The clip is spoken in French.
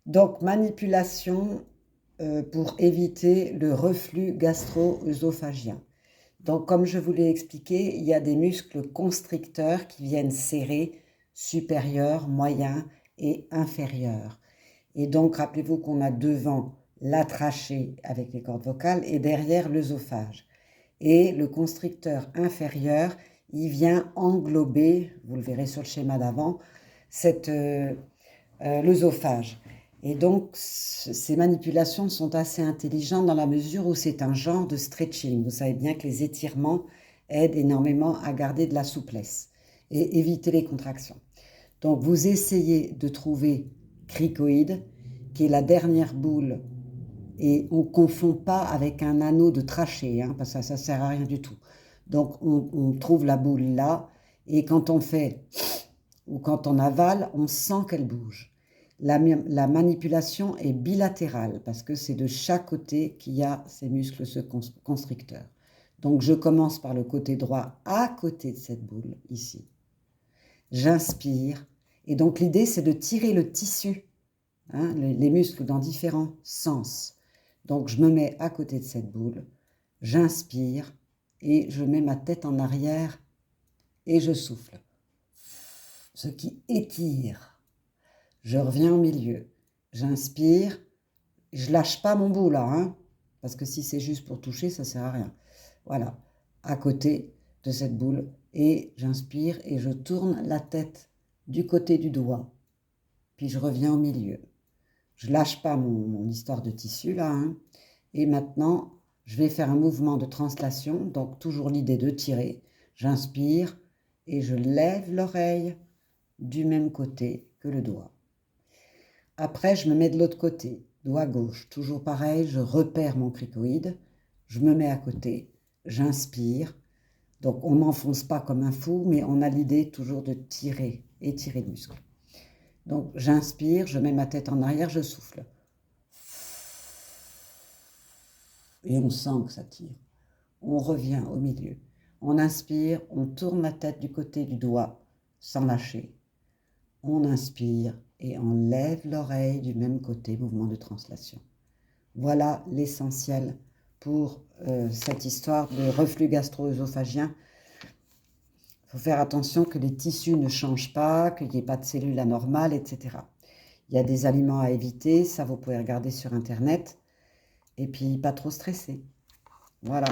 Donc, manipulation pour éviter le reflux gastro-œsophagien. Donc, comme je vous l'ai expliqué, il y a des muscles constricteurs qui viennent serrer supérieur, moyen et inférieur. Et donc, rappelez-vous qu'on a devant la trachée avec les cordes vocales et derrière l'œsophage. Et le constricteur inférieur, il vient englober, vous le verrez sur le schéma d'avant, l'œsophage. Et donc, ces manipulations sont assez intelligentes dans la mesure où c'est un genre de stretching. Vous savez bien que les étirements aident énormément à garder de la souplesse et éviter les contractions. Donc, vous essayez de trouver cricoïde, qui est la dernière boule, et on ne confond pas avec un anneau de trachée, hein, parce que ça ne sert à rien du tout. Donc, on trouve la boule là, et quand on fait ou quand on avale, on sent qu'elle bouge. La manipulation est bilatérale parce que c'est de chaque côté qu'il y a ces muscles constricteurs. Donc je commence par le côté droit à côté de cette boule, ici. J'inspire. Et donc l'idée, c'est de tirer le tissu, hein, les muscles dans différents sens. Donc je me mets à côté de cette boule, j'inspire et je mets ma tête en arrière et je souffle. Ce qui étire. Je reviens au milieu. J'inspire. Je lâche pas mon bout là, hein, parce que si c'est juste pour toucher, ça sert à rien. Voilà, à côté de cette boule. Et j'inspire et je tourne la tête du côté du doigt. Puis je reviens au milieu. Je lâche pas mon histoire de tissu là, hein. Et maintenant, je vais faire un mouvement de translation. Donc toujours l'idée de tirer. J'inspire et je lève l'oreille du même côté que le doigt. Après, je me mets de l'autre côté, doigt gauche. Toujours pareil, je repère mon cricoïde, je me mets à côté, j'inspire. Donc, on n'enfonce pas comme un fou, mais on a l'idée toujours de tirer, étirer le muscle. Donc, j'inspire, je mets ma tête en arrière, je souffle. Et on sent que ça tire. On revient au milieu. On inspire, on tourne la tête du côté du doigt sans lâcher. On inspire et on lève l'oreille du même côté, mouvement de translation. Voilà l'essentiel pour cette histoire de reflux gastro-œsophagien. Il faut faire attention que les tissus ne changent pas, qu'il n'y ait pas de cellules anormales, etc. Il y a des aliments à éviter, ça vous pouvez regarder sur Internet. Et puis, pas trop stresser. Voilà.